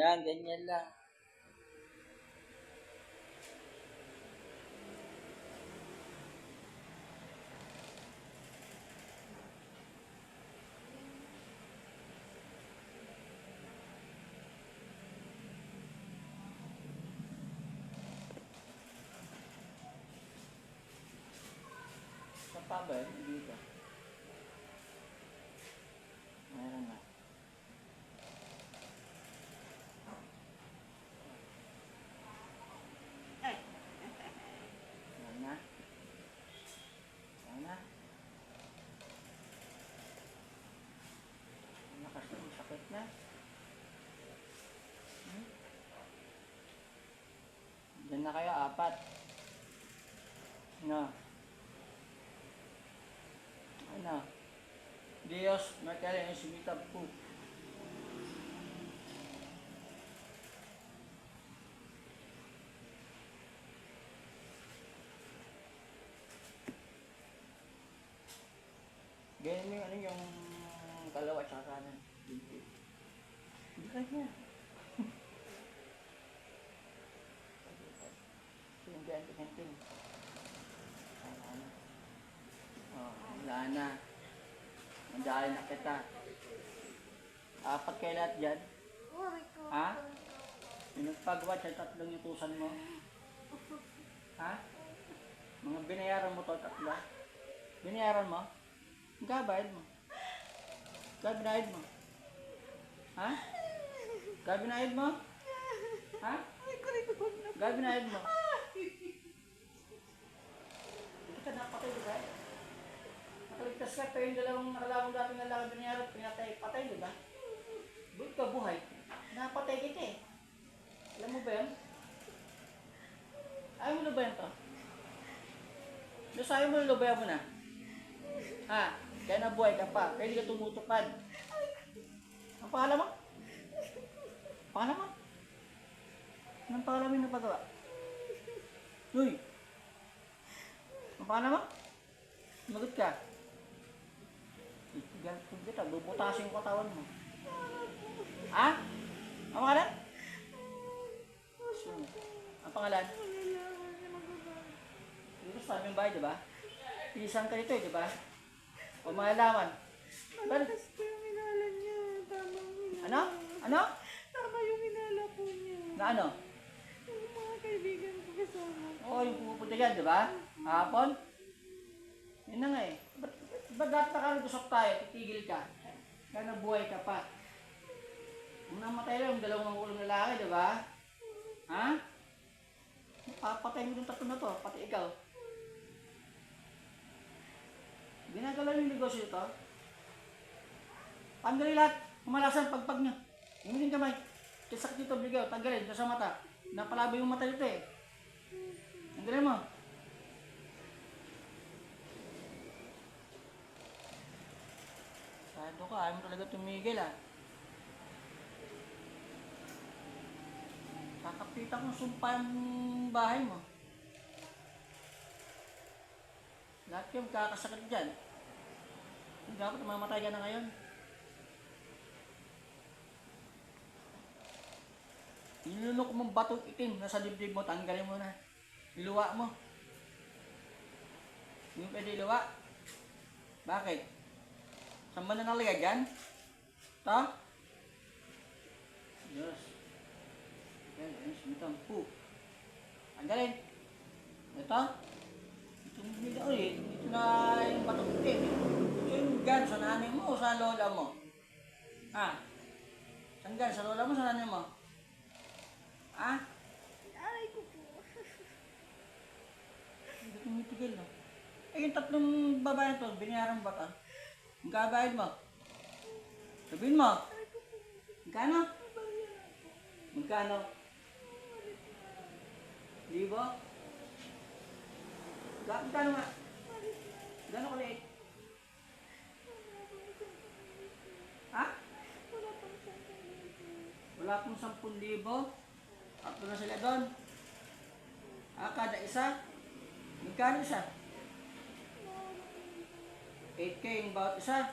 Yan, ganyan lang. Saan pa ba yun? Dito. Meron na. Yan na. Yan na. Lakas na, sakit na. Diyan na kayo, 4. No. Ano? Dios, Mercury, and sumitab po. Ganyan mo yung ano yung kalawa at kanan. Hindi ka niya. Yung ganting. Oh, wala na. Mandali na kita. 4 kayo lahat dyan. Ha? Yung nagpag-watch ay 3 utusan mo. Ha? Mga binayaran mo to, 3. Binayaran mo? Gabayad mo. Gabinayad mo. Ha? Gabinayad mo? Ha? Gabinayad mo. Hindi ka napatay, di ba? Nakaligtas ka, pero yung dalawang nakalawang dating nalaman binayaran, pinatay, patay, di ba? Buti ka buhay. Napatay kita eh. Alam mo ba yan? Ayaw mo na ba yan to? Diyos, ayaw mo na lubayan mo na. Ha? Kaya nabuhay ka pa. Kaya hindi ka tumutupad. Ang pangalan mo? Pangalan mo? Anong pangalan mo yung napagawa? Uy! Ang pangalan mo? Magot ka. Gantung kita. Bubutasin yung katawan mo. Ha? Ang pangalan? Ang pangalan? Dito sa aming bahay, di ba? Pisang ka dito, di ba? O mga laman. Malakas po yung inala niya. Tama yung Ano? Ano? Tama yung inala po niya. Na ano? Yung mga kaibigan ko kasama. Oo, yung pumupunta dyan, di ba? Hapon? Yun na nga eh. Ba't dapat nakalagusok tayo? Titigil ka. Kaya nabuhay ka pa. Kung namatay lang, yung 2 ulong lalaki, di ba? Ha? Papatay mo yung 3 na to, pati ikaw. Ginagalaw yung negosyo ito. Tanggalin lahat. Kumalasan pagpag niya. Hingin kamay. Kisak dito, bigaw. Tanggalin. Ito sa mata. Napalabi yung mata dito eh. Tanggalin mo. Sado ka. Ayaw mo talaga tumigil ah. Kakapitan kong sumpa yung bahay mo. Lahat yung kakasakit dyan. Dapat mamatay ka na ngayon. Ilunok mong batong itim nasa dibdib mo, tanggalin mo na. Iluwa mo. Hindi mo pwede iluwa. Bakit? Saan ba na nalagay dyan? Ito? Diyos. Yan, yan, sumitang. Tanggalin. Ito? Ito ulit. Ito na yung batong itim. Ito yung gan sa nanay mo o sa lola mo? Ha? Saan gan? Sa lola mo sa nanay mo? Ha? Aray ko po. Hindi ko tumitigil, no? Eh, yung 3 babae to, binayaran ba ka? Ang kabayad mo? Sabihin mo? Magkano? Magkano? 1,000? Magkano nga? Gano'n kulit? Ha? Wala pong 10,000? Tatlo na sila doon. Kada isa? Magkano isa? 8K yung bawat isa.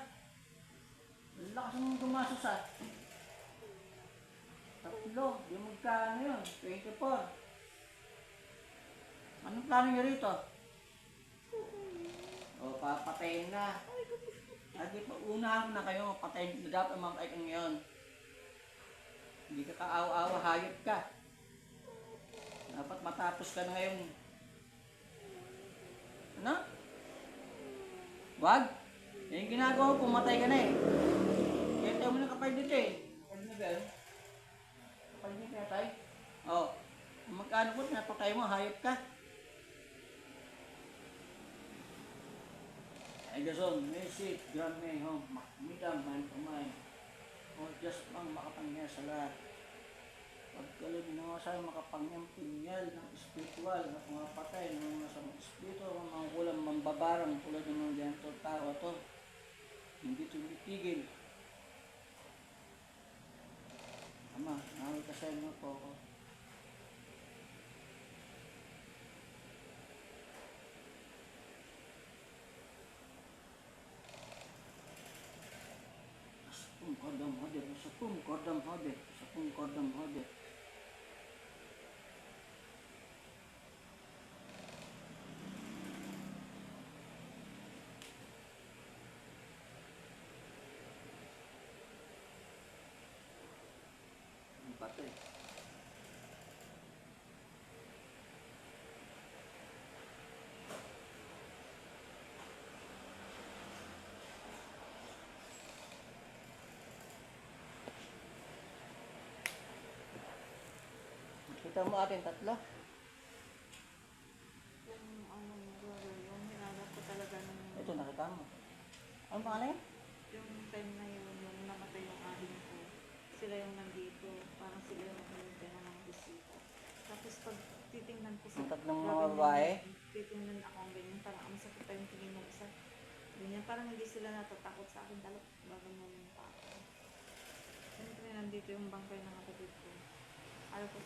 Ang lakas mong gumasos ah. 3. tatlo. Di magkano yun? 24. Anong plano nyo rito? O, papatayin na. Lagi pa, unahan na kayo, patayin. Dapat mamatay ka ngayon. Hindi ka kaawa-awa, hayop ka. Dapat matapos ka na ngayon. Ano? Wag? Yung ginagawa mo, pumatay ka na eh. Kaya tayo mo ng kapal dito eh. Kapal na ba? Kapal niya kaya tayo? Oo. Magkano po, napatay mo, hayop ka. Ay gason, mesit, grame, home, makmidam, man kamay. O Diyos pang makapangyar sa lahat. Pagkalod na sa makapangyang pinyal ng espiritual na mga patay ng mga masamang espiritu, ang mga kulang mambabarang tulad ng mga ganito tao to. Hindi tumitigil. Ama, nawal ka sa inyo po ako. Sapung kodam hadir, sapung kodam hadir, sapung kodam hadir. Ang patay. Kita mo atin tatlo. Yung ano mo, yung hinanap ko talaga ng... Ito nakita mo. Ano pangalan yan? Yung time na yun, yung namatay yung aling ko, sila yung nandito, parang sila yung nandito ng mga bisita. Tapos pag titingnan ko sa... Ang tatlong mga grabe babae? titingnan ako ang ganyan, parang ang sakit pa yung tingin ng isa. Ganyan, parang hindi sila natatakot sa akin, talot, bago mo yung tao. Siyempre nandito yung bangkay ng kapatid ko. Alam ko